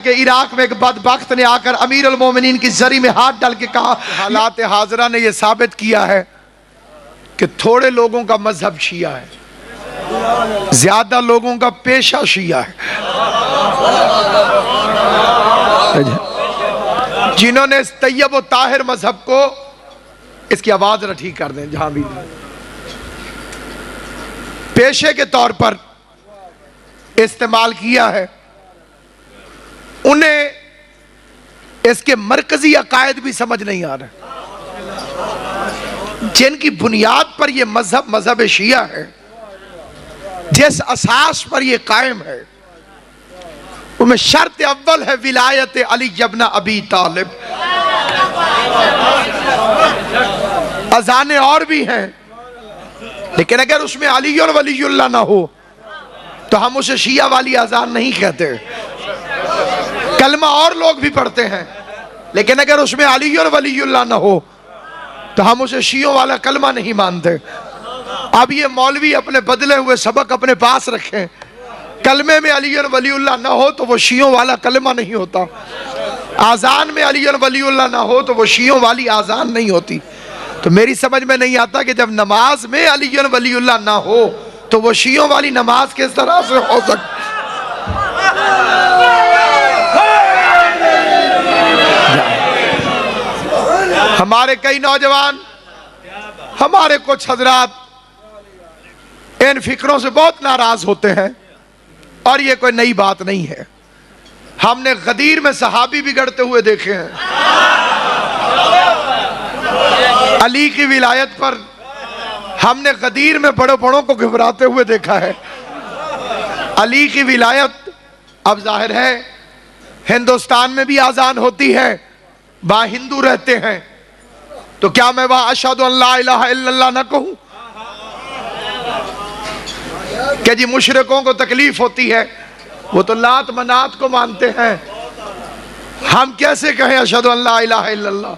कि इराक में एक बदबख्त ने आकर अमीर अल मोमिनीन की जरी में हाथ डाल के कहा, हालात हाजरा ने यह साबित किया है कि थोड़े लोगों का मजहब शिया है, ज्यादा लोगों का पेशा शिया है। जिन्होंने इस तैयब व ताहिर मजहब को, इसकी आवाज न ठीक कर दें, जहां भी पेशे के तौर पर इस्तेमाल किया है, उन्हें इसके मरकजी अकायद भी समझ नहीं आ रहे, जिनकी बुनियाद पर यह मजहब मजहब शिया है, जिस असास पर यह कायम है, उनमें शर्त अव्वल है विलायत अली इब्न अबी तालिब। अजानें और भी हैं, लेकिन अगर उसमें अली और वलीउल्लाह ना हो तो हम उसे शिया वाली अजान नहीं कहते। कलमा और लोग भी पढ़ते हैं, लेकिन अगर उसमें अली और वलीउल्लाह ना हो तो हम उसे शियों वाला कलमा नहीं मानते। अब ये मौलवी अपने बदले हुए सबक अपने पास रखें, कलमे में अली और वलीउल्लाह ना हो तो वो शियों वाला कलमा नहीं होता, आजान में अली और वलीउल्लाह ना हो तो वो शियों वाली आजान नहीं होती। तो मेरी समझ में नहीं आता कि जब नमाज में अली और वलीउल्लाह ना हो तो वो शियों वाली नमाज किस तरह से हो सकती। हमारे कई नौजवान, हमारे कुछ हजरात इन फिक्रों से बहुत नाराज होते हैं, और ये कोई नई बात नहीं है। हमने गदीर में सहाबी बिगड़ते हुए देखे हैं, अली की विलायत पर हमने गदीर में बड़े बड़ों को घबराते हुए देखा है। अली की विलायत अब जाहिर है हिंदुस्तान में भी आजान होती है, वहां हिंदू रहते हैं, तो क्या मैं वहां अशहदु अल्ला इलाहा इल्लल्लाह ना कहूं कि जी मुशरिकों को तकलीफ होती है, वो तो लात मनात को मानते हैं, हम कैसे कहें अशहदु अल्ला इलाहा इल्लल्लाह।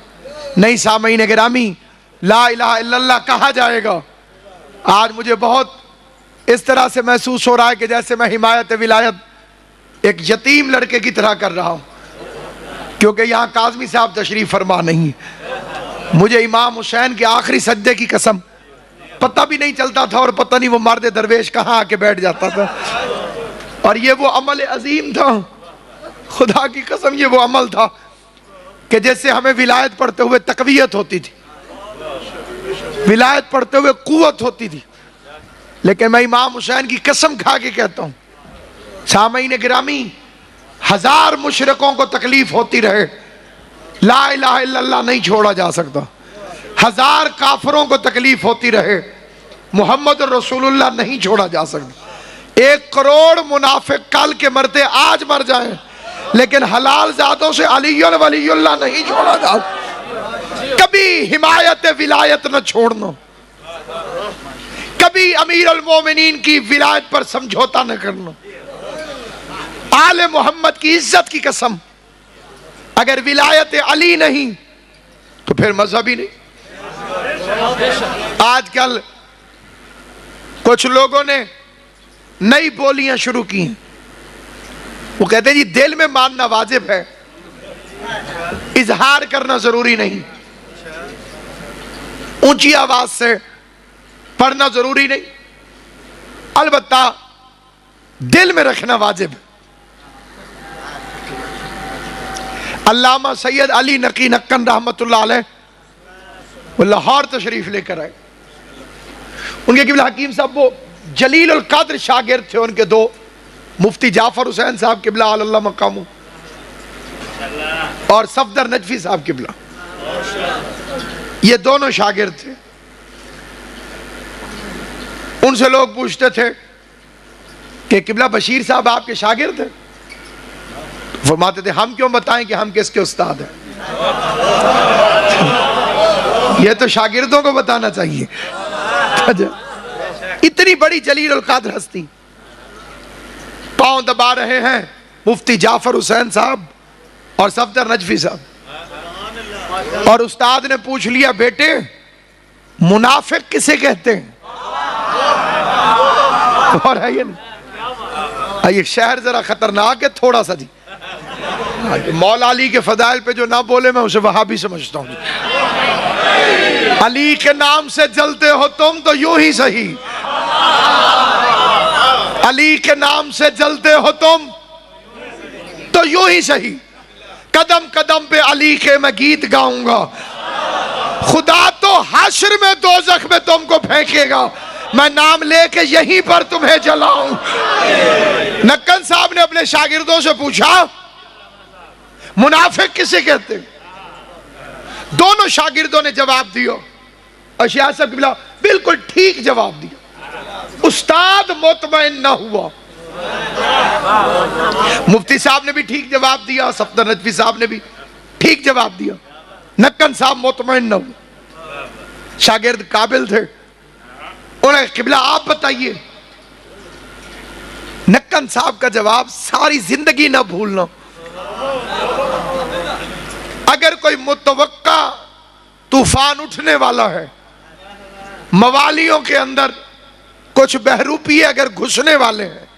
नहीं सामईन गिरामी, ला इलाहा इल्लल्लाह कहा जाएगा। आज मुझे बहुत इस तरह से महसूस हो रहा है कि जैसे मैं हिमायत विलायत एक यतीम लड़के की तरह कर रहा हूं, क्योंकि यहां काज़मी साहब तशरीफ फरमा नहीं। मुझे इमाम हुसैन के आखिरी सज्जे की कसम, पता भी नहीं चलता था, और पता नहीं वो मर्द दरवेश कहां आके बैठ जाता था, और ये वो अमल अजीम था, खुदा की कसम ये वो अमल था कि जैसे हमें विलायत पढ़ते हुए तकवीयत होती थी, विलायत पढ़ते हुए कुव्वत होती थी। लेकिन मैं इमाम हुसैन की कसम खा के कहता हूं, सामईन गिरामी, 1000 मुशरिकों को तकलीफ होती रहे, ला इलाहा इल्लल्लाह नहीं छोड़ा जा सकता। 1000 काफिरों को तकलीफ होती रहे, मोहम्मद रसूलुल्लाह नहीं छोड़ा जा सकता। 1 करोड़ मुनाफिक कल के मरते आज मर जाएं, लेकिन हलाल जातों से अली और वलीउल्लाह नहीं छोड़ा जा सकता। कभी हिमायत विलायत न छोड़ना, कभी अमीर अल मोमिनीन की विलायत पर समझौता न करना। आले मोहम्मद की इज्जत की कसम, अगर विलायत अली नहीं तो फिर मजहब ही नहीं। आजकल कुछ लोगों ने नई बोलियां शुरू की हैं, वो कहते हैं जी दिल में मानना वाजिब है, इजहार करना जरूरी नहीं, ऊंची आवाज से पढ़ना जरूरी नहीं, अलबत्ता दिल में रखना वाजिब है। अल्लामा सैयद अली नकी नक्कन रहमतुल्लाह अलैह वो लाहौर तशरीफ लेकर आए। उनके किबला हकीम साहब वो जलील उल कद्र शागिर्द थे उनके 2, मुफ्ती जाफर हुसैन साहब किबला अल्लाह मकामू और सफदर नजफी साहब किबला, ये दोनों शागिर्द थे। उनसे लोग पूछते थे कि किबला बशीर साहब आपके शागिर्द हैं? फरमाते थे हम क्यों बताएं कि हम किसके उस्ताद हैं, ये तो शागिर्दों को बताना चाहिए। इतनी बड़ी जलील उल कद्र हस्ती पांव दबा रहे हैं मुफ्ती जाफर हुसैन साहब और सफदर नजफी साहब, और उस्ताद ने पूछ लिया बेटे मुनाफिक किसे कहते हैं? और है ये नहीं, ये शहर जरा खतरनाक है थोड़ा सा जी, मौला अली के फदाइल पे जो ना बोले मैं उसे वहाबी समझता हूँ। अली के नाम से जलते हो तुम तो यूं ही सही, अली के नाम से जलते हो तुम तो यूं ही सही, कदम कदम पे अली के मैं गीत गाऊंगा, खुदा तो हश्र में दोज़ख में तुमको फेंकेगा, मैं नाम लेके यहीं पर तुम्हें जलाऊं। नक्कन साहब ने अपने शागिर्दों से पूछा मुनाफिक किसे कहते हैं? दोनों शागिर्दों ने जवाब दिया और शाह साहब किबला बिल्कुल ठीक जवाब दिया। उस्ताद मुतमईन न हुआ, मुफ्ती साहब ने भी ठीक जवाब दिया, सफदर नजफी साहब ने भी ठीक जवाब दिया, नक्कन साहब मुतमईन न हुआ। शागिर्द काबिल थे, उन्हें किबला आप बताइए। नक्कन साहब का जवाब सारी जिंदगी ना भूलना, अगर कोई मुतवक्का तूफान उठने वाला है, मवालियों के अंदर कुछ बहरूपिये अगर घुसने वाले हैं,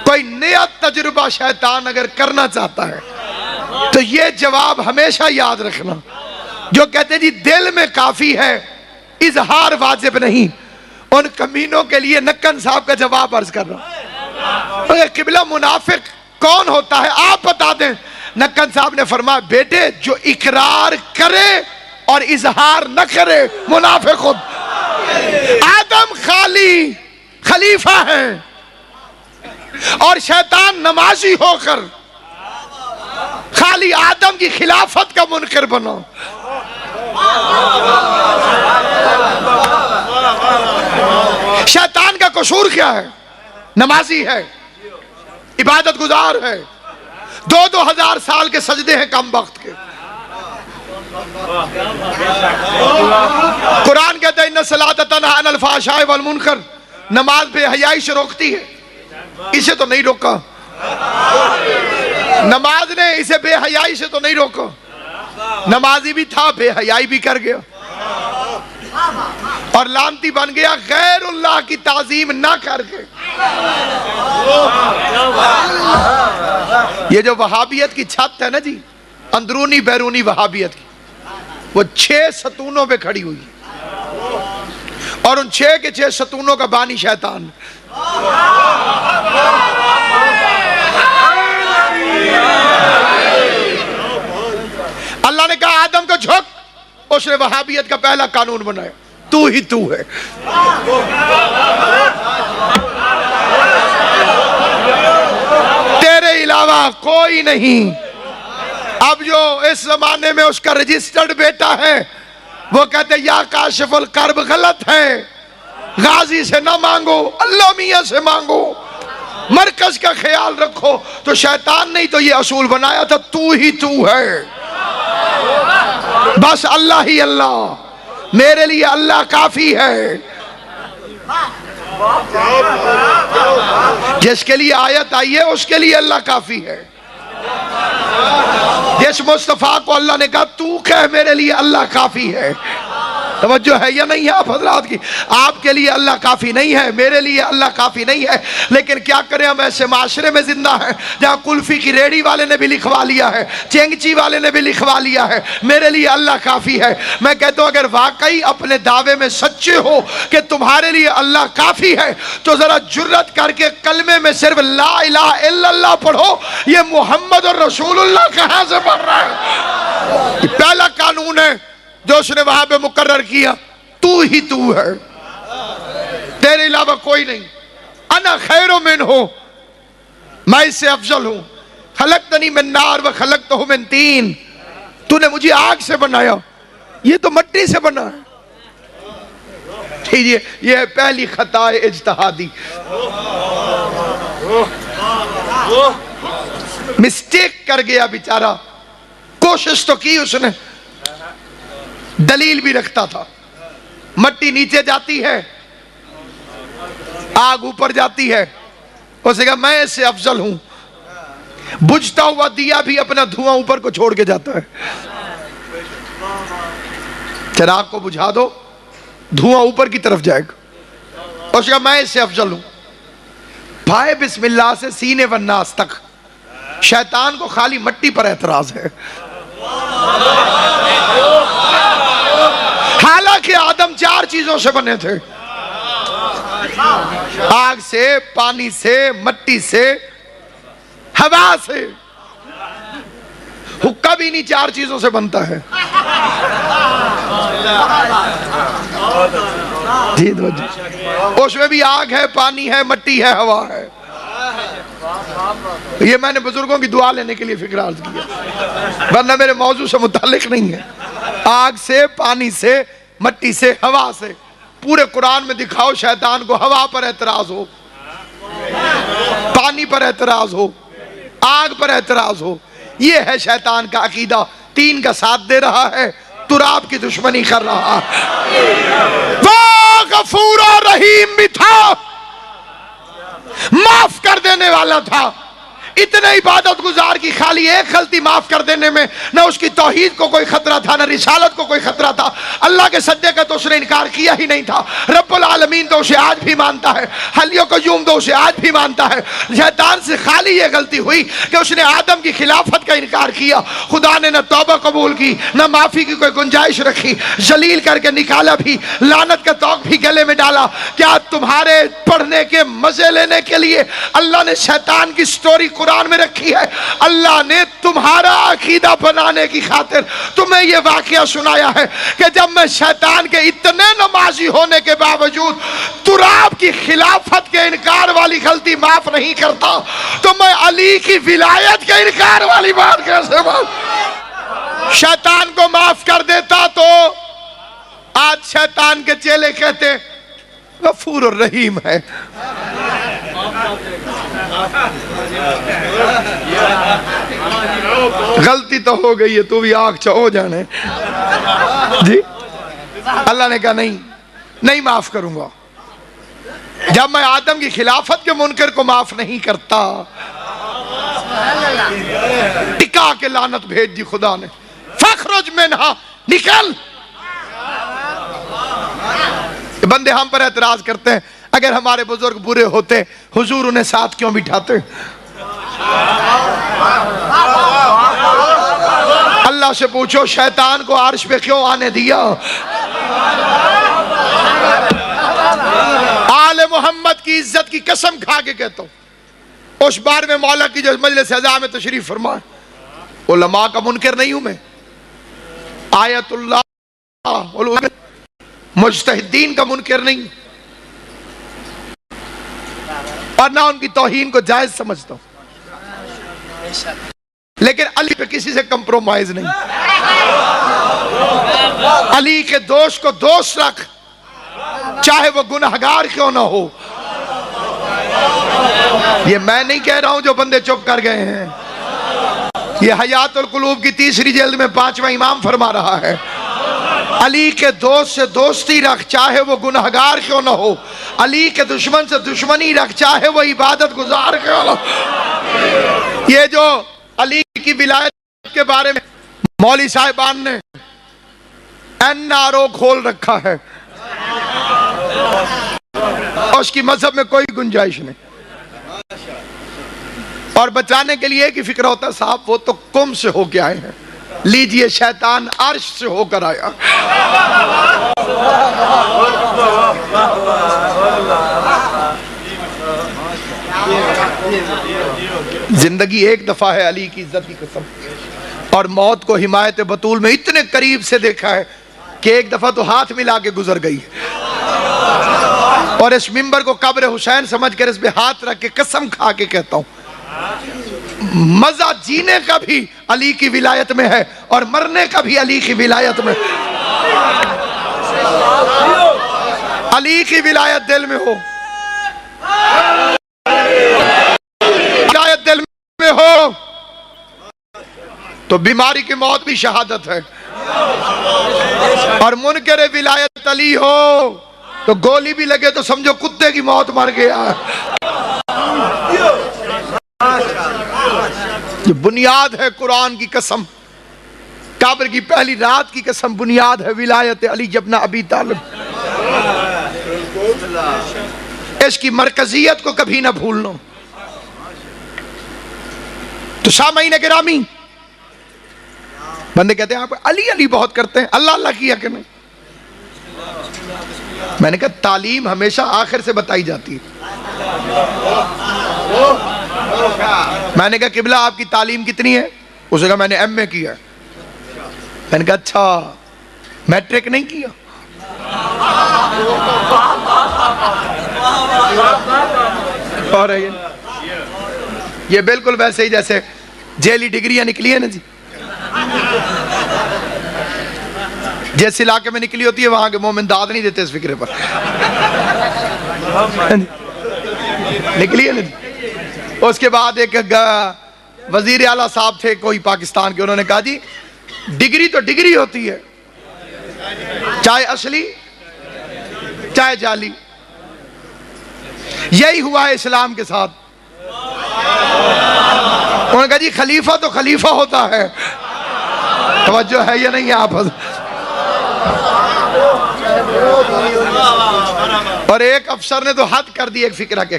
कोई नया तजुर्बा शैतान अगर करना चाहता है, तो ये जवाब हमेशा याद रखना। जो कहते जी दिल में काफी है इजहार वाजिब नहीं, उन कमीनों के लिए नक्कन साहब का जवाब अर्ज कर रहा। किबला मुनाफिक कौन होता है आप बता दें। नक्कन साहब ने फरमाया बेटे जो इकरार करे और इजहार न करे मुनाफिक खुद। आदम खाली खलीफा है और शैतान नमाजी होकर खाली आदम की खिलाफत का मुनकर बना। शैतान का कसूर क्या है? नमाजी है, इबादत गुजार है, 2,000 साल के सजदे हैं कम वक्त के। कुरान कहता है इन्ना सलात तन्हा अनिल फ़हशाइ वल मुनकर, नमाज बेहयाई से रोकती है, इसे तो नहीं रोका। नमाज ने इसे बेहयाई से तो नहीं रोका, नमाजी भी था बेहयाई भी कर गया और लानती बन गया गैरुल्लाह की ताजीम ना करके। ये जो वहाबियत की छत है ना जी, अंदरूनी बैरूनी वहाबियत की, वो 6 सतूनों पे खड़ी हुई और उन 6 के 6 सतूनों का बानी शैतान। अल्लाह ने कहा आदम को झुक, उसने वहाबियत का पहला कानून बनाया, तू ही तू है। तेरे अलावा कोई नहीं। अब जो इस जमाने में उसका रजिस्टर्ड बेटा है वो कहते या काशिफुल कर्ब गलत है, गाजी से ना मांगो, अल्लाह मियां से मांगो, मरकज का ख्याल रखो। तो शैतान नहीं तो ये असूल बनाया था तू ही तू है, बस अल्लाह ही अल्लाह, मेरे लिए अल्लाह काफी है। जिसके लिए आयत आई है उसके लिए अल्लाह काफी है। जिस मुस्तफा को अल्लाह ने कहा तू कह मेरे लिए अल्लाह काफी है, तवज्जो है या नहीं है आप हजरात की? आपके लिए अल्लाह काफी नहीं है, मेरे लिए अल्लाह काफी नहीं है, लेकिन क्या करें हम ऐसे माशरे में जिंदा हैं जहाँ कुल्फी की रेडी वाले ने भी लिखवा लिया है, चेंगची वाले ने भी लिखवा लिया है मेरे लिए अल्लाह काफी है। मैं कहता हूँ अगर वाकई अपने दावे में सच्चे हो कि तुम्हारे लिए अल्लाह काफी है तो जरा जुर्रत करके कलमे में सिर्फ ला इलाहा इल्लल्लाह पढ़ो। ये मोहम्मद और रसूलुल्लाह कहाँ से पढ़ रहा है? पहला कानून है जो उसने वहां पे मुकर्रर किया, तू ही तू है, तेरे अलावा कोई नहीं। अना खैरो मिन हो, मैं इससे अफजल हूं। खलकतनी मिन नार व खलकतहु मिन तीन, तूने मुझे आग से बनाया, ये तो मिट्टी से बना है। ठीक है, ये है पहली खता इज्तिहादी, मिस्टेक कर गया बेचारा, कोशिश तो की उसने, दलील भी रखता था। मट्टी नीचे जाती है, आग ऊपर जाती है, उसने कहा मैं इससे अफजल हूं। बुझता हुआ दिया भी अपना धुआं ऊपर को छोड़ के जाता है। चिराग को बुझा दो, धुआं ऊपर की तरफ जाएगा। उसने कहा मैं इससे अफजल हूं। भाई बिस्मिल्लाह से सीने व नास तक शैतान को खाली मट्टी पर एतराज है। हालांकि आदम 4 चीजों से बने थे, आग से, पानी से, मट्टी से, हवा से। हुक्का भी इन्हीं 4 चीजों से बनता है। जी उसमें भी आग है, पानी है, मट्टी है, हवा है। ये मैंने बुजुर्गों की दुआ लेने के लिए फिक्र अर्ज किया, वरना मेरे मौजू से मुतालिक नहीं है। आग से, पानी से, मट्टी से, हवा से। पूरे कुरान में दिखाओ शैतान को हवा पर एतराज हो, पानी पर एतराज हो, आग पर एतराज हो। ये है शैतान का अकीदा। 3 का साथ दे रहा है, तुराब की दुश्मनी कर रहा है। वो गफूर और रहीम भी था, माफ कर देने वाला था। इतने इबादत गुजार की खाली एक गलती माफ कर देने में न उसकी तौहीद को कोई खतरा था, न रिसालत को कोई खतरा था। अल्लाह के सज्जे का तो उसने इनकार किया ही नहीं था। रब्बुल आलमीन तो उसे आज भी मानता है, हलियो कयूम तो उसे आज भी मानता है। शैतान से खाली ये गलती हुई कि उसने आदम की खिलाफत का इनकार किया। खुदा ने न तौबा कबूल की, न माफी की कोई गुंजाइश रखी, जलील करके निकाला भी, लानत का तौक भी गले में डाला। क्या तुम्हारे पढ़ने के मजे लेने के लिए अल्लाह ने शैतान की स्टोरी कुरान में रखी है? अल्लाह ने तुम्हारा अकीदा बनाने की खातिर तुम्हें यह वाकया सुनाया है कि जब मैं शैतान के इतने नमाजी होने के बावजूद तुराब की खिलाफत के इनकार वाली गलती माफ नहीं करता, तो मैं अली की विलायत के इनकार वाली बात कैसे माफ? शैतान को माफ कर देता तो आज शैतान के चेले कहते गफूर और रहीम है। गलती तो हो गई है, तू भी आग हो जाने जी। अल्लाह ने कहा नहीं, नहीं माफ करूंगा। जब मैं आदम की खिलाफत के मुनकर को माफ नहीं करता, टिका के लानत भेज दी खुदा ने। फखरुज मिन्हा, निकल। बंदे हम पर एतराज करते हैं, अगर हमारे बुजुर्ग बुरे होते हुजूर उन्हें साथ क्यों बिठाते? अल्लाह से पूछो शैतान को अर्श पे क्यों आने दिया? आले मोहम्मद की इज्जत की कसम खा के कहता हूं, उस बार में मौला की जो मजलिस अज़ा में तशरीफ फरमा, उलमा का मुनकर नहीं हूं मैं, आयतुल्लाह मुज्तहिदीन का मुनकर नहीं, और ना उनकी तौहीन को जायज समझता हूं, लेकिन अली पे किसी से कंप्रोमाइज नहीं। अली के दोष को दोष रख, चाहे वो गुनहगार क्यों ना हो। ये मैं नहीं कह रहा हूं जो बंदे चुप कर गए हैं, ये हयातुल कुलूब की 3री जिल्द में 5वां इमाम फरमा रहा है। अली के दोस्त से दोस्ती रख, चाहे वो गुनहगार क्यों ना हो। अली के दुश्मन से दुश्मनी रख, चाहे वो इबादत गुजार क्यों ना हो। ये जो अली की विलायत के बारे में मौली साहिबान ने NRO खोल रखा है, उसकी मजहब में कोई गुंजाइश नहीं। और बचाने के लिए एक ही फिक्र होता है, साहब वो तो कुम से होके आए हैं, लीजिए शैतान अर्श से होकर आया। जिंदगी एक दफा है, अली की इज्जत की कसम, और मौत को हिमायत बतूल में इतने करीब से देखा है कि एक दफा तो हाथ मिला के गुजर गई। और इस मिंबर को कब्र हुसैन समझकर इस पे हाथ रख के कसम खा के कहता हूं, मजा जीने का भी अली की विलायत में है और मरने का भी अली की विलायत में। अली की विलायत दिल में हो, विलायत दिल में हो तो बीमारी की मौत भी शहादत है, और मुनकर विलायत अली हो तो गोली भी लगे तो समझो कुत्ते की मौत मर गया। ये बुनियाद है कुरान की कसम, काबर की पहली रात की कसम, बुनियाद है विलायत अली इब्न अबी तालिब। इसकी मरकजियत को कभी ना भूलना। तो सामईन गिरामी, बंदे कहते हैं आप अली अली बहुत करते हैं, अल्लाह अल्लाह किया कि नहीं? मैंने कहा तालीम हमेशा आखिर से बताई जाती है। मैंने कहा किबला आपकी तालीम कितनी है? उसने कहा मैंने एमए किया। मैंने कहा अच्छा मैट्रिक नहीं किया? और ये बिल्कुल वैसे ही जैसे जेली डिग्रियां निकली है ना जी, जिस इलाके में निकली होती है वहां के मोमिन दाद नहीं देते इस फिक्रे पर। निकली है ना जी। उसके बाद एक वजीर आला साहब थे कोई पाकिस्तान के, उन्होंने कहा जी डिग्री तो डिग्री होती है, चाहे असली चाहे जाली। यही हुआ है इस्लाम के साथ। उन्होंने कहा जी खलीफा तो खलीफा होता है। तवज्जो है या नहीं आप? और एक अफसर ने तो हद कर दी एक फिक्रा के,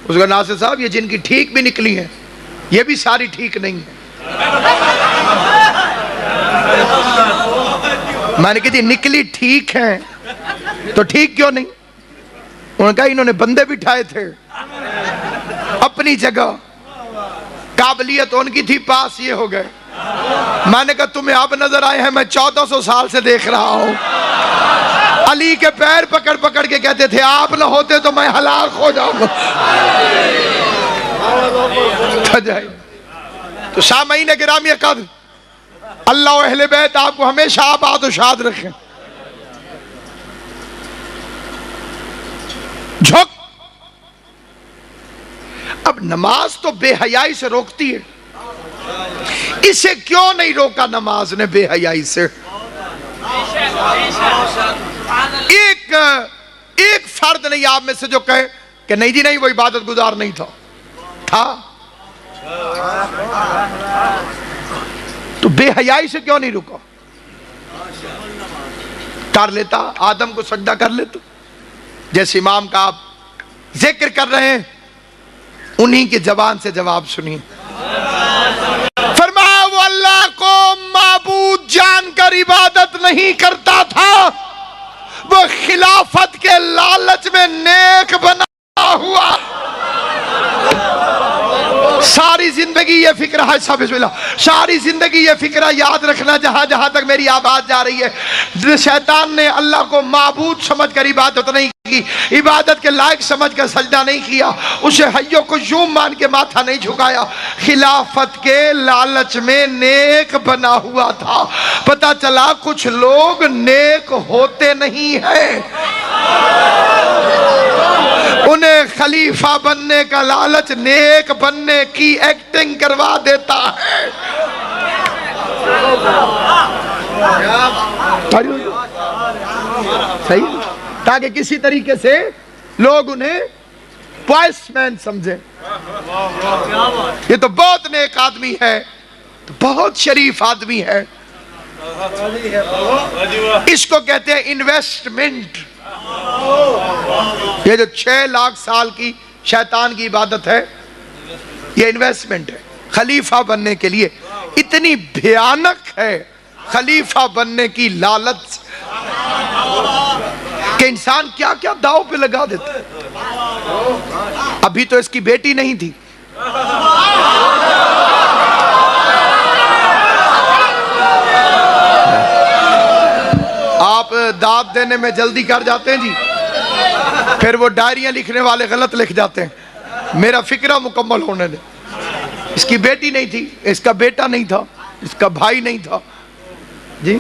उसका नासिर साहब ये जिनकी ठीक भी निकली है ये भी सारी ठीक नहीं है। मैंने कही थी निकली ठीक है तो ठीक क्यों नहीं? उन्होंने कहा इन्होंने बंदे बिठाए थे अपनी जगह, काबिलियत उनकी थी, पास ये हो गए। मैंने कहा तुम्हें अब नजर आए हैं, मैं 1400 साल से देख रहा हूं। अली के पैर पकड़ पकड़ के कहते थे आप ना होते तो मैं हलाक हो जाऊंगा। तो सामईन गिरामी कद अल्लाह और अहले बैत आपको हमेशा आबाद और शाद रखें। झुक। अब नमाज तो बेहयाई से रोकती है, इसे क्यों नहीं रोका नमाज ने बेहयाई से? एक फर्द नहीं आप में से जो कहे कि नहीं जी नहीं वो इबादत गुजार नहीं था। तो बेहयाई से क्यों नहीं रुका? कर लेता, आदम को सजदा कर लेता। जैसे इमाम का आप जिक्र कर रहे हैं, उन्हीं की जबान से जवाब सुनिए। फरमाया वो अल्लाह को माबूद जानकर इबादत नहीं करता था, वो खिलाफत के लालच में नेक बना हुआ। सारी जिंदगी ये फिक्र है, सारी जिंदगी ये फिक्र याद रखना, जहां जहां तक मेरी आवाज जा रही है, शैतान ने अल्लाह को माबूद समझकर इबादत नहीं की, इबादत के लायक समझकर सजदा नहीं किया, उसे हय्यो को यूं मान के माथा नहीं झुकाया, खिलाफत के लालच में नेक बना हुआ था। पता चला कुछ लोग नेक होते नहीं हैं, उन्हें खलीफा बनने का लालच नेक बनने की एक्टिंग करवा देता है। सही, ताकि किसी तरीके से लोग उन्हें पॉइसमैन समझे। ये तो बहुत नेक आदमी है, तो बहुत शरीफ आदमी है, इसको कहते हैं इन्वेस्टमेंट। ये जो 6 लाख साल की शैतान की इबादत है, ये इन्वेस्टमेंट है खलीफा बनने के लिए। इतनी भयानक है खलीफा बनने की लालच कि इंसान क्या क्या दांव पे लगा देता है। अभी तो इसकी बेटी नहीं थी, आप दाद देने में जल्दी कर जाते हैं जी, फिर वो डायरियां लिखने वाले गलत लिख जाते हैं। मेरा फिक्रा मुकम्मल होने दे। इसकी बेटी नहीं थी, इसका बेटा नहीं था, इसका भाई नहीं था जी,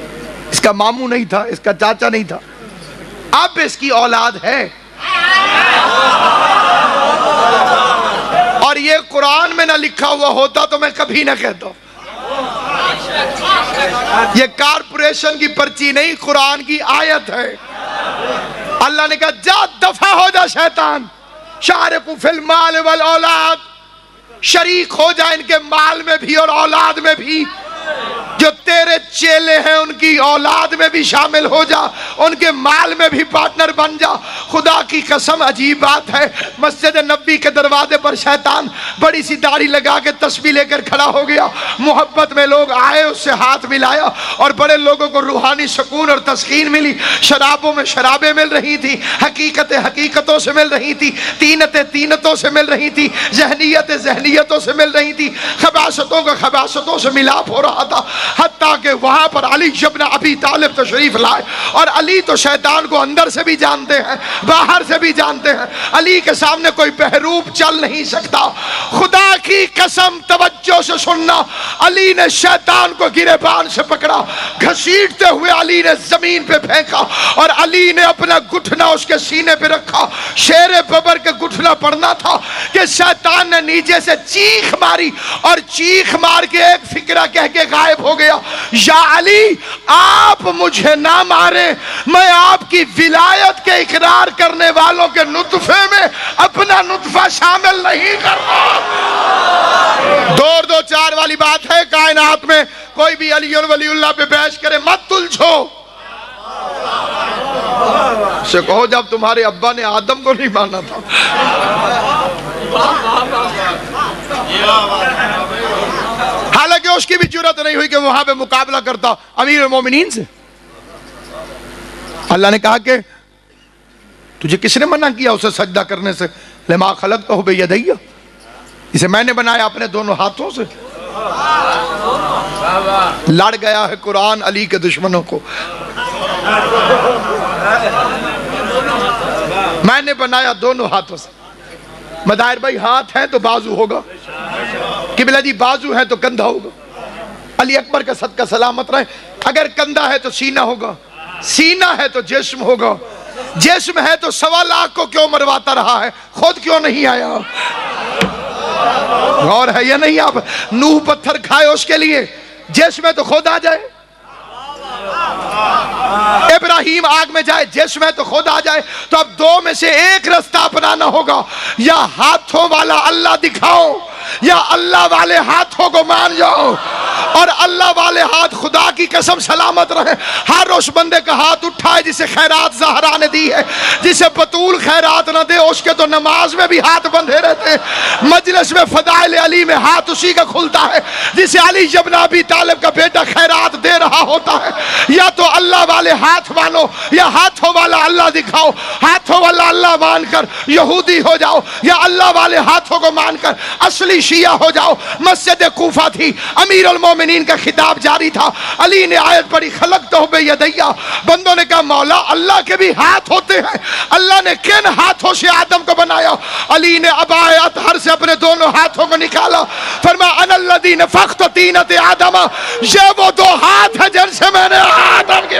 इसका मामू नहीं था, इसका चाचा नहीं था, अब इसकी औलाद है। और ये कुरान में ना लिखा हुआ होता तो मैं कभी ना कहता। ये कारपोरेशन की पर्ची नहीं, कुरान की आयत है। अल्लाह ने कहा जा दफा हो जा शैतान, शारिकु फिल माल वल औलाद, शरीक हो जा इनके माल में भी और औलाद में भी। जो तेरे चेले हैं उनकी औलाद में भी शामिल हो जा, उनके माल में भी पार्टनर बन जा। खुदा की कसम अजीब बात है, मस्जिद नबी के दरवाजे पर शैतान बड़ी सी दाढ़ी लगा के तस्बीह लेकर खड़ा हो गया। मोहब्बत में लोग आए, उससे हाथ मिलाया और बड़े लोगों को रूहानी सुकून और तस्कीन मिली। शराबों में शराबें मिल रही थी, हकीकतें हकीकतों से मिल रही थी, तीनतें तीनतों से मिल रही थी, जहनियतें जहनियतों से मिल रही थी, खबासतों का खबासतों से मिलाप हो रहा था। हत्ता कि वहां पर अली इब्न अबी तालिब तशरीफ लाए, और अली तो शैतान को अंदर से भी जानते हैं, बाहर से भी जानते हैं। अली के सामने कोई बहरूप चल नहीं सकता। खुदा की कसम तवज्जो से सुनना, अली ने शैतान को गिरेबान से पकड़ा, घसीटते हुए अली ने जमीन पे फेंका और अली ने अपना घुटना उसके सीने पे रखा। शेर बबर के घुटना पड़ना था कि शैतान ने नीचे से चीख मारी और चीख मार के एक फिक्रा कह के गायब हो गया, या अली आप मुझे ना मारे, मैं आपकी विलायत के इकरार करने वालों के नुतफे में अपना नुतफा शामिल नहीं करना। दो चार वाली बात है, कायनात में कोई भी अली और वलीउल्लाह पे बहस करे मत उलझो। से कहो जब तुम्हारे अब्बा ने आदम को नहीं माना था। हालांकि उसकी भी जरूरत नहीं हुई कि वहां पे मुकाबला करता अमीर मोमिनीन से। अल्लाह ने कहा कि तुझे किसने मना किया उसे सजदा करने से, लमा खलक़तहु बियदैया, इसे मैंने बनाया अपने दोनों हाथों से। लड़ गया है कुरान अली के दुश्मनों को। मैंने बनाया दोनों हाथों से। मदाहिर भाई हाथ है तो बाजू होगा, किबला जी बाजू है तो कंधा होगा। अली अकबर का सदका सलामत रहे, अगर कंधा है तो सीना होगा, सीना है तो जिस्म होगा, जिस्म है तो 1.25 लाख को क्यों मरवाता रहा है, खुद क्यों नहीं आया। गौर है या नहीं? आप नूह पत्थर खाए उसके लिए, जिस्म है तो खुद आ जाए। इब्राहिम आग में जाए, जिस्म है तो खुद आ जाए। तो अब दो में से एक रास्ता अपनाना होगा, या हाथों वाला अल्लाह दिखाओ या अल्लाह वाले हाथों को मान जाओ। और अल्लाह वाले हाथ खुदा की कसम सलामत रहे। हर उस बंदे का हाथ उठा है जिसे खैरात ज़हरा ने दी है, जिसे बतूल खैरात न दे उसके तो नमाज में भी हाथ बंधे रहते हैं। मजलिस में फदाइल अली में हाथ उसी का खुलता है जिसे अली इब्न अबी तालिब का बेटा खैरात दे रहा होता है। या तो अल्लाह वाले हाथ मानो या हाथों वाला अल्लाह दिखाओ। हाथों वाला अल्लाह मानकर यहूदी हो जाओ, या अल्लाह वाले हाथों को मानकर असली शिया हो जाओ। मस्जिद कूफा थी, अमीर अल मोमिनीन का खिताब जारी था। अली ने आयत पढ़ी खलक़तहु बियदैया। बंदों ने कहा मौला अल्लाह के भी हाथ होते हैं, अल्लाह ने किन हाथों से आदम को बनाया। अली ने अबायत हर से अपने दोनों हाथों को निकाला, फरमाया अनल्लज़ी नफ़ख़्तु तीनत आदम, ये वो दो हाथ है जिनसे मैंने आदम के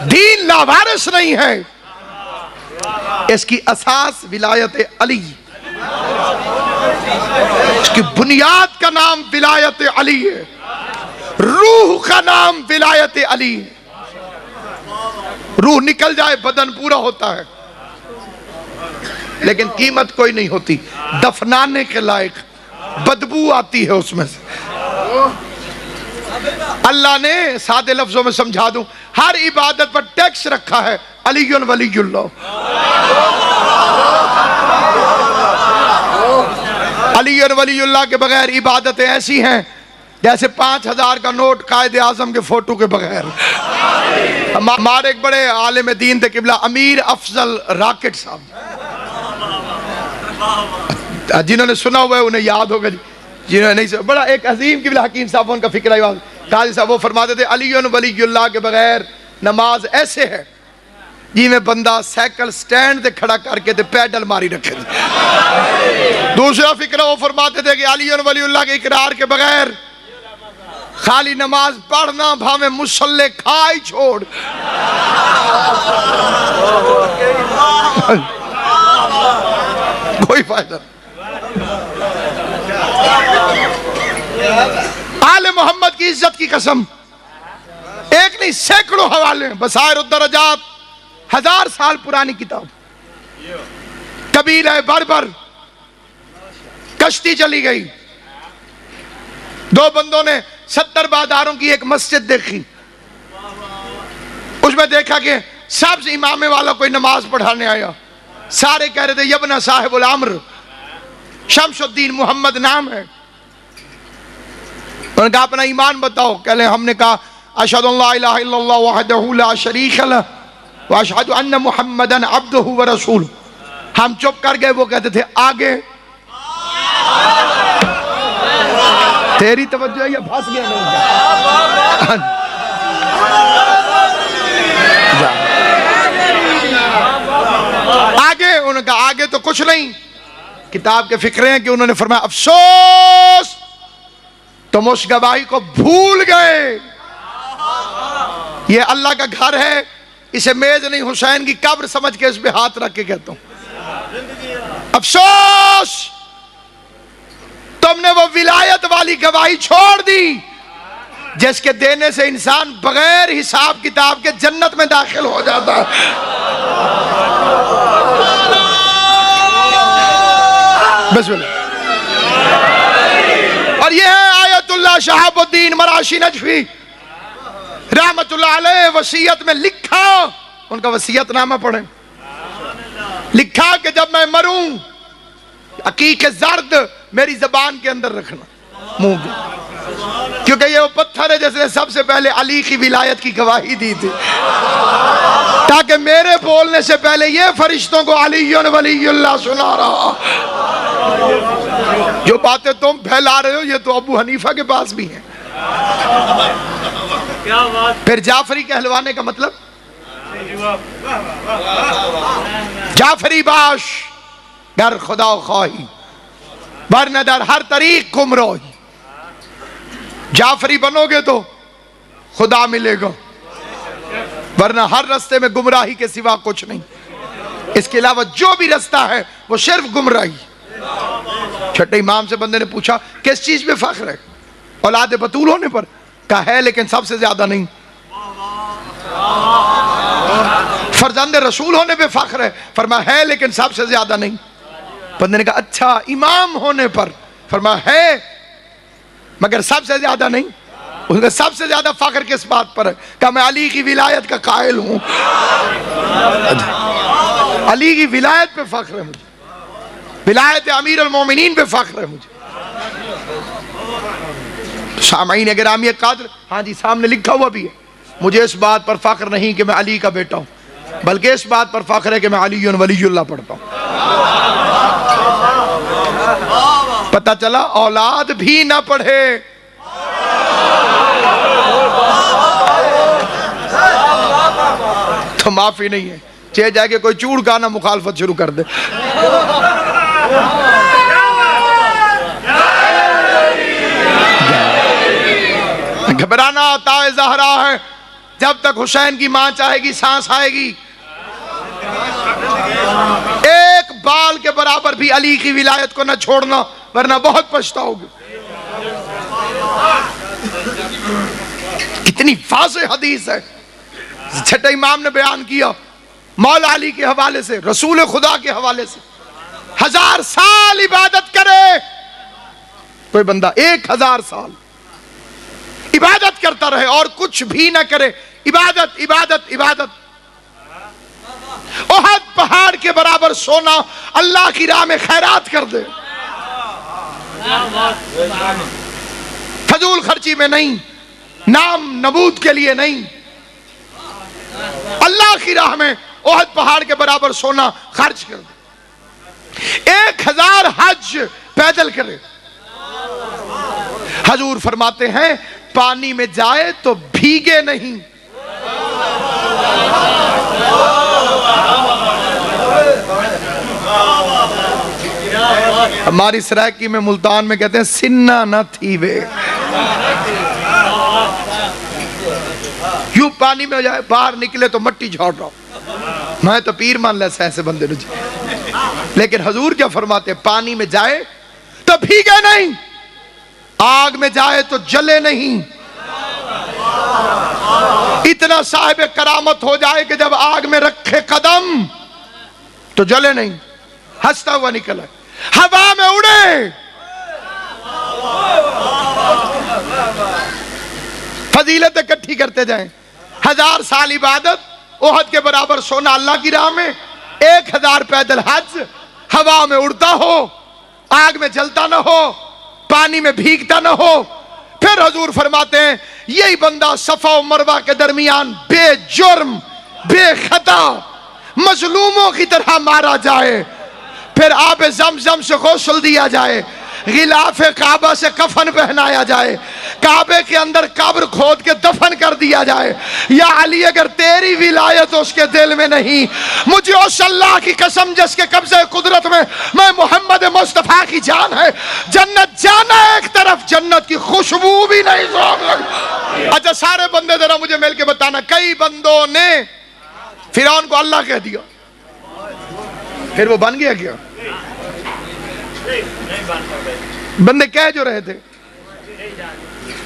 दीन लावारिस नहीं है। इसकी असास विलायत अली, इसकी बुनियाद का नाम विलायत अली है, रूह का नाम विलायत अली है। रूह निकल जाए बदन पूरा होता है, लेकिन कीमत कोई नहीं होती, दफनाने के लायक बदबू आती है उसमें से। अल्लाह ने सादे लफ्जों में समझा दूं, हर इबादत पर टैक्स रखा है, अलीयुन वलीयुल्लाह। अलीयुन वलीयुल्लाह के बगैर इबादतें ऐसी हैं जैसे 5000 का नोट कायदे आजम के फोटो के बगैर। हमारे एक बड़े आलिम दीन थे किबला अमीर अफजल राकेट साहब, जिन्होंने सुना हुआ है उन्हें याद होगा, जिन्होंने नहीं सुना बड़ा एक अजीम किबला हकीम साहब उनका फिक्र काजी साहब वो फरमाते थे अलीयुन वलीयुल्लाह के बगैर नमाज ऐसे है जिमें बंदा साइकिल स्टैंड पे खड़ा करके ते पैडल मारी रखे। दूसरा फिक्रा वो फरमाते थे कि अलीयुन वलीयुल्लाह के इकरार के बगैर खाली नमाज पढ़ना भावे मुसल्ले खाई छोड़। कोई फायदा। आले मोहम्मद की इज्जत की कसम, एक नहीं सैकड़ों हवाले, बसायर उद्दरजात 1000 साल पुरानी किताब। कबीला बर्बर, कश्ती चली गई, दो बंदों ने 70 बादारों की एक मस्जिद देखी, उसमें देखा कि सबसे इमामे वाला कोई नमाज पढ़ाने आया, सारे कह रहे थे यबना साहिबुल अम्र, शमसुद्दीन मोहम्मद नाम है। उन्होंने कहा अपना ईमान बताओ। कहले हमने कहा अशहदु अल्ला इलाहा इल्लल्लाह वहदहू ला शरीक लह व अशहदु अन्ना मुहम्मदन अब्दुहु व रसूलुहु। हम चुप कर गए। वो कहते थे आगे। तेरी तवज्जो है या फंस गया मैं? आगे। उन्होंने कहा आगे तो कुछ नहीं। किताब के फिक्रे हैं कि उन्होंने फरमाया अफसोस तुम उस गवाही को भूल गए। ये अल्लाह का घर है, इसे मेज नहीं हुसैन की कब्र समझ के इस पे हाथ रख के कहता हूं अफसोस तुमने वो विलायत वाली गवाही छोड़ दी जिसके देने से इंसान बगैर हिसाब किताब के जन्नत में दाखिल हो जाता है। बिस्मिल्लाह। और ये है आयतुल्लाह शहाबुद्दीन मराशी नजफी रहमतुल्लाह अलैह वसीयत में लिखा, उनका वसीयतनामा पढ़े, लिखा कि जब मैं मरूं अकीक जर्द मेरी जबान के अंदर रखना मुंह के, क्योंकि ये वो पत्थर है जिसने सबसे पहले अली की विलायत की गवाही दी थी, ताकि मेरे बोलने से पहले ये फरिश्तों को अलीयुन वलीयुल्लाह सुना रहा। जो बातें तुम फैला रहे हो ये तो अबू हनीफा के पास भी है। फिर जाफरी कहलवाने का मतलब जाफरी बाश डर खुदा ख्वाही वरना डर हर तरीक गुमराही। जाफरी बनोगे तो खुदा मिलेगा, वरना हर रास्ते में गुमराही के सिवा कुछ नहीं। इसके अलावा जो भी रास्ता है वो सिर्फ गुमराही। छठे इमाम से बंदे ने पूछा किस चीज पे फख्र है? औलाद बतूल होने पर। कहा है लेकिन सबसे ज्यादा नहीं। फरजंद रसूल होने पे फख्र है? फरमाया है लेकिन सबसे ज्यादा नहीं। बंदे ने कहा अच्छा इमाम होने पर? फरमाया है मगर सबसे ज्यादा नहीं। उसने सबसे ज्यादा फख्र किस बात पर है? कहा मैं अली की विलायत का कायल हूं। अली की विलायत पे फख्र है मुझे, विलायत अमीर अल मोमिनीन पे फख्र है मुझे। सामईन गिरामी कादर, हाँ जी सामने लिखा हुआ भी है, मुझे इस बात पर फख्र नहीं कि मैं अली का बेटा हूं, बल्कि इस बात पर फख्र है कि मैं अलीयुन वलीयुल्लाह पढ़ता हूं। पता चला औलाद भी ना पढ़े तो माफी नहीं है, चाहे जाके कोई चूड़ का ना मुखालफत शुरू कर दे। घबराना ताए ज़हरा है, जब तक हुसैन की मां चाहेगी सांस आएगी। एक बाल के बराबर भी अली की विलायत को न छोड़ना, वरना बहुत पछताओगे। कितनी वाज़ेह हदीस है। छठे इमाम ने बयान किया मौला अली के हवाले से, रसूल खुदा के हवाले से। 1000 साल इबादत करे कोई बंदा, 1000 साल इबादत करता रहे और कुछ भी ना करे, इबादत इबादत इबादत। ओहद पहाड़ के बराबर सोना अल्लाह की राह में खैरात कर दे, फजूल खर्ची में नहीं, नाम नबूद के लिए नहीं, अल्लाह की राह में ओहद पहाड़ के बराबर सोना खर्च कर दे। 1000 हज पैदल करे। हजूर फरमाते हैं पानी में जाए तो भीगे नहीं। हमारी सरायकी में मुल्तान में कहते हैं सिन्ना न थी वे, यूं पानी में जाए बाहर निकले तो मट्टी झाड़ रहा। मैं तो पीर मान ला ऐसे बंदे ने, लेकिन हजूर क्या फरमाते, पानी में जाए तो भीगे नहीं, आग में जाए तो जले नहीं। इतना साहिब करामत हो जाए कि जब आग में रखे कदम तो जले नहीं, हंसता हुआ निकला, हवा में उड़े। फजीलत इकट्ठी करते जाएं। 1000 साल इबादत, ओहद के बराबर सोना अल्लाह की राह में, 1000 पैदल हज, हवा में उड़ता हो, आग में जलता ना हो, पानी में भीगता ना हो। फिर हुजूर फरमाते हैं यही बंदा सफा और मरवा के दरमियान बेजुर्म बेखता मजलूमों की तरह मारा जाए, फिर आब जमजम से गौसल दिया जाए, गिलाफे काबा से कफन पहनाया जाए, काबे के अंदर कब्र खोद के दफन कर दिया जाए। या अली अगर तेरी विलायत उसके दिल में नहीं, मुझे उस अल्लाह की कसम जिसके कब्जे कुदरत में मैं मोहम्मद मुस्तफा की जान है, जन्नत जाना एक तरफ, जन्नत की खुशबू भी नहीं सूंघ। अच्छा सारे बंदे जरा मुझे मिल के बताना, कई बंदों ने फिरौन को अल्लाह कह दिया, फिर वो बन गया क्या? बंदे कह जो रहे थे,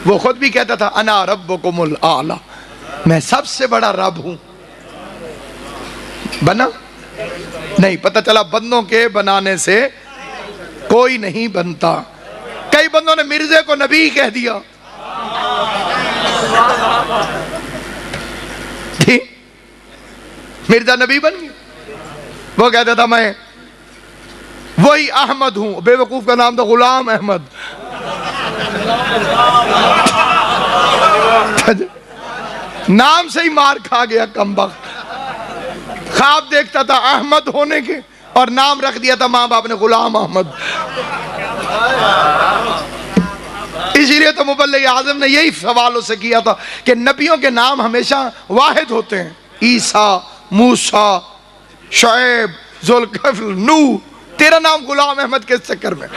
वो खुद भी कहता था अना रब्बुकुमुल आला, मैं सबसे बड़ा रब हूं। बना नहीं, पता चला बंदों के बनाने से कोई नहीं बनता। कई बंदों ने मिर्जे को नबी कह दिया, ठीक, मिर्जा नबी बन गया। वो कहता था मैं वही अहमद हूं, बेवकूफ का नाम था गुलाम अहमद। नाम से ही मार खा गया कमबख्त। ख्वाब देखता था अहमद होने के और नाम रख दिया था मां बाप ने गुलाम अहमद। इसीलिए तो मुबल्लिग आज़म ने यही सवालों से किया था कि नबियों के नाम हमेशा वाहिद होते हैं, ईसा, मूसा, शुएब, जुल्किफ्ल, नूह। तेरा नाम गुलाम अहमद किस चक्कर में?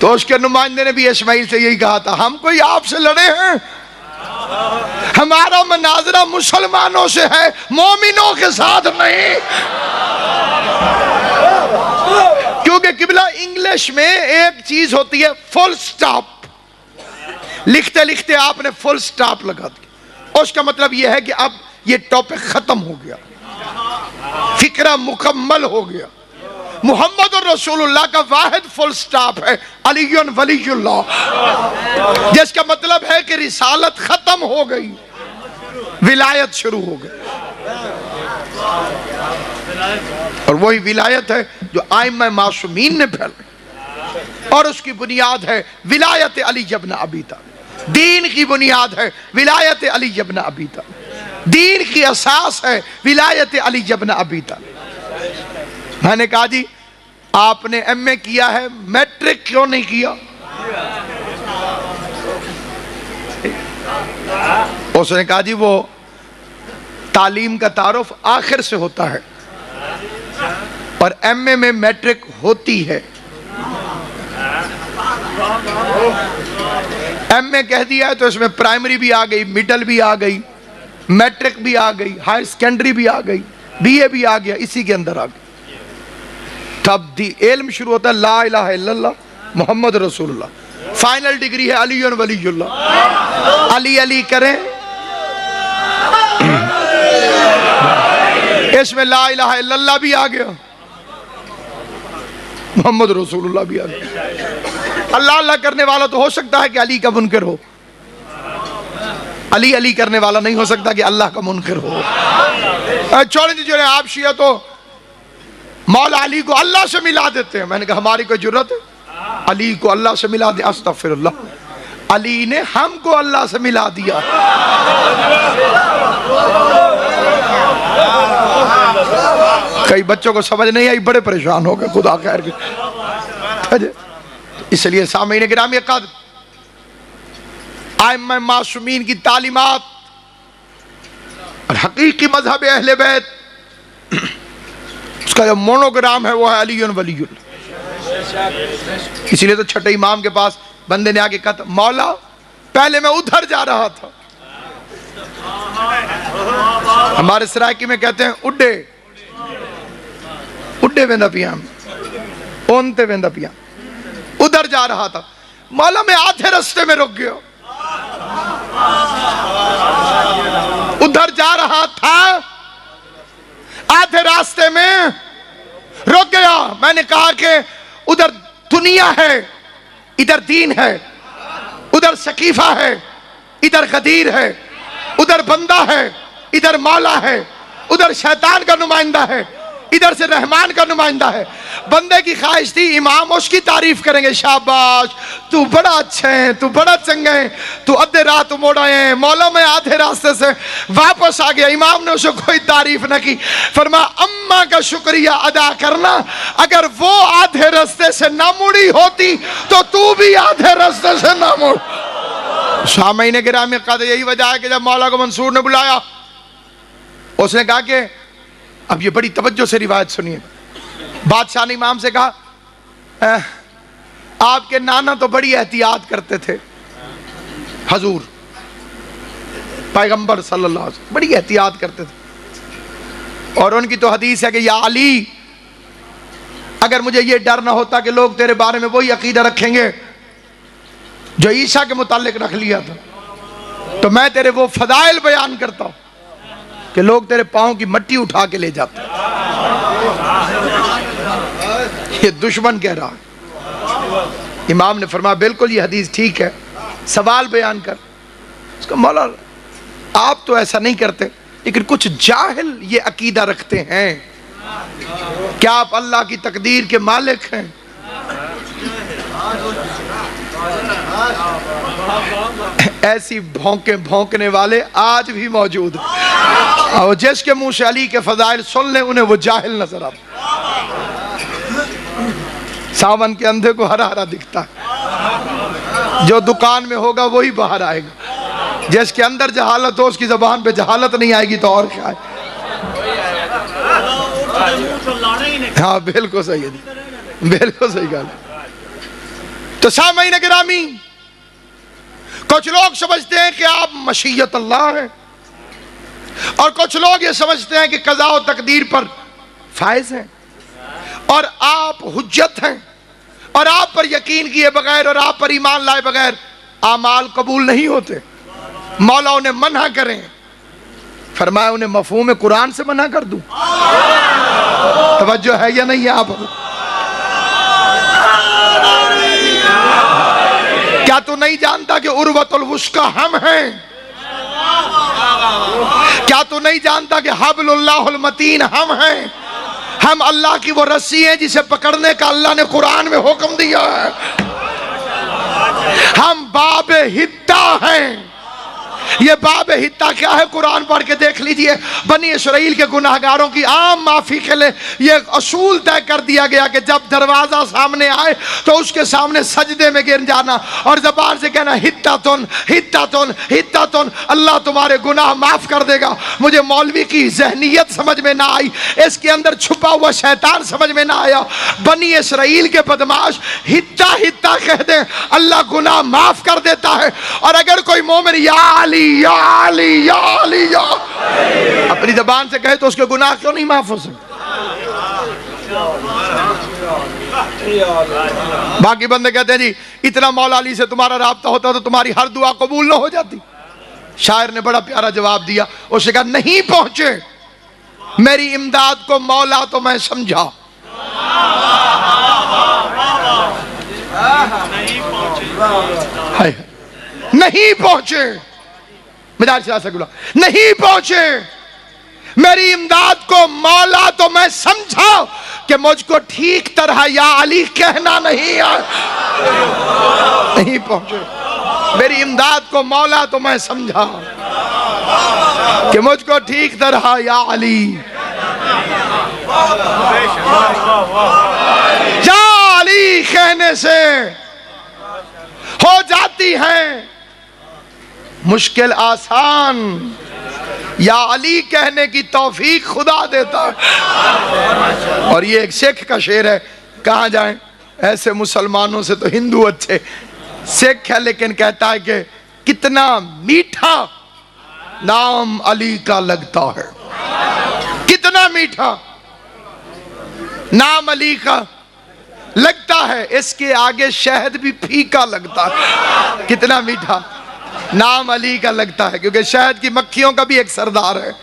तो उसके नुमाइंदे ने भी इस्माइल से यही कहा था, हम कोई आपसे लड़े हैं? हमारा मनाजरा मुसलमानों से है, मोमिनों के साथ नहीं। क्योंकि किबला इंग्लिश में एक चीज होती है फुल स्टॉप, लिखते लिखते आपने फुल स्टॉप लगा दिया, उसका मतलब यह है कि अब यह टॉपिक खत्म हो गया, फिक्रा मुकम्मल हो गया। मुहम्मद और रसूलुल्लाह का वाहिद फुल स्टॉप है अलीयुन वलीयुल्लाह, जिसका मतलब है कि रिसालत खत्म हो गई, विलायत शुरू हो गई। और वही विलायत है जो आइम्मा मासूमीन ने फैलाई, और उसकी बुनियाद है विलायत अली इब्न अबी तालिब। दीन की बुनियाद है विलायत अली इब्न अबी तालिब, दीन की असास है विलायत अली इब्न अबी तालिब। मैंने कहा जी आपने एमए किया है, मैट्रिक क्यों नहीं किया? उसने कहा जी वो तालीम का तारुफ आखिर से होता है और एमए में मैट्रिक होती है। एमए कह दिया है तो इसमें प्राइमरी भी आ गई, मिडिल भी आ गई, मैट्रिक भी आ गई, हाई सेकेंडरी भी आ गई, बीए भी आ गया, इसी के अंदर आ गई। तब दी इल्म शुरू होता है ला इलाहा इल्लल्लाह मोहम्मद रसूलुल्लाह। फाइनल डिग्री है अली वलीयुल्लाह। अली अली करें, इसमें ला इलाहा इल्लल्लाह भी आ गया, मोहम्मद रसूलुल्लाह भी आ गया। अल्लाह अल्लाह करने वाला तो हो सकता है कि अली का मुनकर हो, अली अली करने वाला नहीं हो सकता कि अल्लाह का मुनकर हो। छोड़े दीजिए, आप शिया तो मौला अली को अल्लाह से मिला देते हैं। मैंने कहा हमारी कोई जरूरत है अली को अल्लाह से मिला दे? अस्तगफिरुल्लाह, अली ने हमको अल्लाह से मिला दिया। कई बच्चों को समझ नहीं आई, बड़े परेशान हो गए, खुदा खैर के। इसलिए सामीन गिरामी क़द्र, आइम्मा मासूमीन की तालीमात और हकीकी मजहब अहले बैत, उसका जो मोनोग्राम है वो है अली वलीयुल्लाह। इसीलिए तो छठे इमाम के पास बंदे ने आके कहा मौला पहले मैं उधर जा रहा था, हमारे सरायकी में कहते हैं उड्डे उड्डे वेंदा पिया, ओनते वेंदा पिया, उधर जा रहा था मौला, मैं आधे रास्ते में रुक गया, उधर जा रहा था आधे रास्ते में रुक गया। मैंने कहा कि उधर दुनिया है इधर दीन है, उधर सकीफा है, इधर गदीर है, उधर बंदा है, इधर मौला है, उधर शैतान का नुमाइंदा है, इधर से रहमान का नुमाइंदा है। बंदे की ख्वाहिश थी इमाम उसकी तारीफ करेंगे, शाबाश तू बड़ा अच्छा है, तू बड़ा चंगा है, तू अद्धे रात मोड़ा है, मौला में आधे रास्ते से वापस आ गया। इमाम ने उसे कोई तारीफ न की। फरमा अम्मा का शुक्रिया अदा करना, अगर वो आधे रास्ते से ना मुड़ी होती तो तू भी आधे रास्ते से ना मुड़। सामईन गिरामी कदर, यही वजह है कि जब मौला को मंसूर ने बुलाया, उसने कहा कि अब ये बड़ी तवज्जो से रिवायत सुनिए। बादशाह ने इमाम से कहा आपके नाना तो बड़ी एहतियात करते थे, हजूर पैगंबर सल्लल्लाहु अलैहि वसल्लम बड़ी एहतियात करते थे, और उनकी तो हदीस है कि या अली, अगर मुझे ये डर ना होता कि लोग तेरे बारे में वही अकीदा रखेंगे जो ईसा के मुतालिक रख लिया था, तो मैं तेरे वो फदाइल बयान करता हूं कि लोग तेरे पांव की मट्टी उठा के ले जाते। ये दुश्मन कह रहा है। इमाम ने फरमाया बिल्कुल ये हदीस ठीक है, सवाल बयान कर। उसका मौला आप तो ऐसा नहीं करते, लेकिन कुछ जाहिल ये अकीदा रखते हैं, क्या आप अल्लाह की तकदीर के मालिक हैं? ऐसी भौंके भौंकने वाले आज भी मौजूद हैं, और जिसके मुंह से अली के फजाइल सुन ले उन्हें वो जाहिल नजर आता। सावन के अंधे को हरा हरा दिखता है, जो दुकान में होगा वही बाहर आएगा। जिसके अंदर जहालत हो उसकी जबान पे जहालत नहीं आएगी तो और क्या है। हाँ बिल्कुल सही है, बिल्कुल सही गल। तो सामईन गिरामी, कुछ लोग समझते हैं कि आप मशीयत अल्लाह हैं, और कुछ लोग ये समझते हैं कि कज़ा और तकदीर पर फायज हैं, और आप हुज्जत हैं, और आप पर यकीन किए बगैर और आप पर ईमान लाए बगैर आमाल कबूल नहीं होते। मौला उन्हें मना करें, फरमाया उन्हें मफहूम कुरान से मना कर दूं। तवज्जो है या नहीं आप? क्या तू नहीं जानता कि उर्वतुल वुस्का हम हैं? क्या तू नहीं जानता कि हब्लुल्लाहुल मतीन हम हैं? हम अल्लाह की वो रस्सी है जिसे पकड़ने का अल्लाह ने कुरान में हुक्म दिया है। हम बाबे हित्ता हैं। ये बाबे हित्ता क्या है? कुरान पढ़ के देख लीजिए। बनी इसराइल के गुनाहगारों की आम माफी के लिए ये असूल तय कर दिया गया कि जब दरवाजा सामने आए तो उसके सामने सजदे में गिर जाना और जबान से कहना हित्तातुन हित्तातुन हित्तातुन, अल्लाह तुम्हारे गुनाह माफ कर देगा। मुझे मौलवी की जहनियत समझ में ना आई, इसके अंदर छुपा हुआ शैतान समझ में ना आया। बनी इसराइल के बदमाश हित्ता हित्ता कह दे, अल्लाह गुनाह माफ कर देता है। और अगर कोई मोमिन या अली या अली या अली या अपनी जबान से कहे तो उसके गुनाह क्यों नहीं माफ हो सकते? बाकी बंदे कहते हैं जी इतना मौला अली से तुम्हारा राब्ता होता तो तुम्हारी हर दुआ कबूल ना हो जाती। शायर ने बड़ा प्यारा जवाब दिया, उसने कहा नहीं पहुंचे मेरी इमदाद को मौला तो मैं समझा। नहीं पहुंचे, नहीं पहुंचे मेरी इमदाद को मौला तो मैं समझा कि मुझको ठीक तरह या अली कहना नहीं आया। नहीं पहुंचे मेरी इमदाद को मौला तो मैं समझा कि मुझको ठीक तरह या अली या अली कहने से हो जाती है मुश्किल आसान, या अली कहने की तौफीक खुदा देता है। और ये एक सिख का शेर है, कहाँ जाएं ऐसे मुसलमानों से तो हिंदू अच्छे। सिख है लेकिन कहता है कि कितना मीठा नाम अली का लगता है, कितना मीठा नाम अली का लगता है, इसके आगे शहद भी फीका लगता है। कितना मीठा नाम अली का लगता है, क्योंकि शहद की मक्खियों का भी एक सरदार है,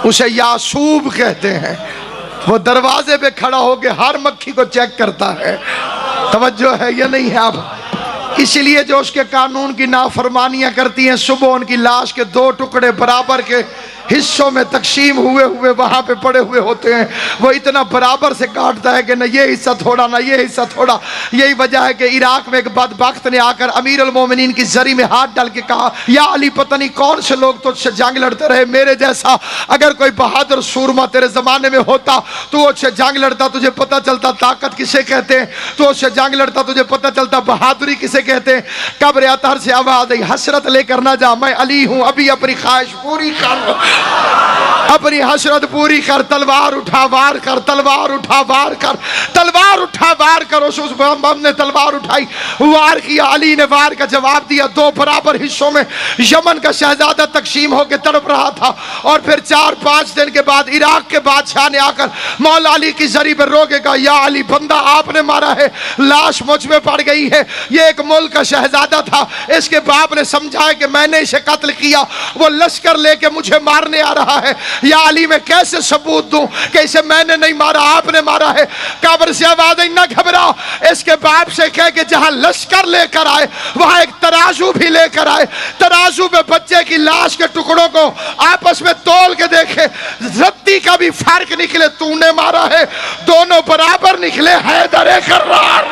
उसे यासूब कहते हैं। वो दरवाजे पे खड़ा होकर हर मक्खी को चेक करता है। तवज्जो है या नहीं है आप? इसलिए जो उसके कानून की नाफरमानियां करती हैं, सुबह उनकी लाश के 2 टुकड़े बराबर के हिस्सों में तकसीम हुए हुए वहां पे पड़े हुए होते हैं। वो इतना बराबर से काटता है कि न ये हिस्सा थोड़ा ना ये हिस्सा थोड़ा। यही वजह है कि इराक में एक बदबख्त ने आकर अमीर अल मोमिनीन की जरी में हाथ डाल के कहा, या अली पता नहीं कौन से लोग तुझसे जंग लड़ते रहे, मेरे जैसा अगर कोई बहादुर सूरमा तेरे जमाने में होता तो उससे जंग लड़ता, तुझे पता चलता ताकत किसे कहते हैं, तो उससे जंग लड़ता तुझे पता चलता बहादुरी किसे कहते हैं। कब्र अतहर से आवाज आई, हसरत लेकर ना जा, मैं अली हूं, अभी अपनी ख्वाहिश पूरी कर, अपनी हसरत पूरी कर, तलवार उठा वार कर, तलवार उठा वार कर, तलवार उठा वार कर। उस बम ने तलवार उठाई, वार किया, अली ने वार का जवाब दिया। 2 बराबर हिस्सों में यमन का शहजादा तकसीम होकर तड़प रहा था। और फिर 4-5 दिन के बाद इराक के बादशाह ने आकर मौला अली की जरी पर रोकेगा, या अली बंदा आपने मारा है, लाश मुझ में पड़ गई है। ये एक मुल्क का शहजादा था, इसके बाप ने समझाया कि मैंने इसे कत्ल किया, वो लश्कर लेके मुझे मारने आ रहा है। या अली मैं कैसे सबूत दूं कि इसे मैंने नहीं मारा, आपने मारा है। कब्र से आवाज आई, ना घबराओ, इसके बाप से कह के जहां लश्कर लेकर आए वहां एक तराजू भी लेकर आए, तराजू में बच्चे की लाश के टुकड़ों को आपस में तोल के देखे, रत्ती का भी फर्क निकले, तूने मारा है, दोनों बराबर निकले। हैदर कर्रार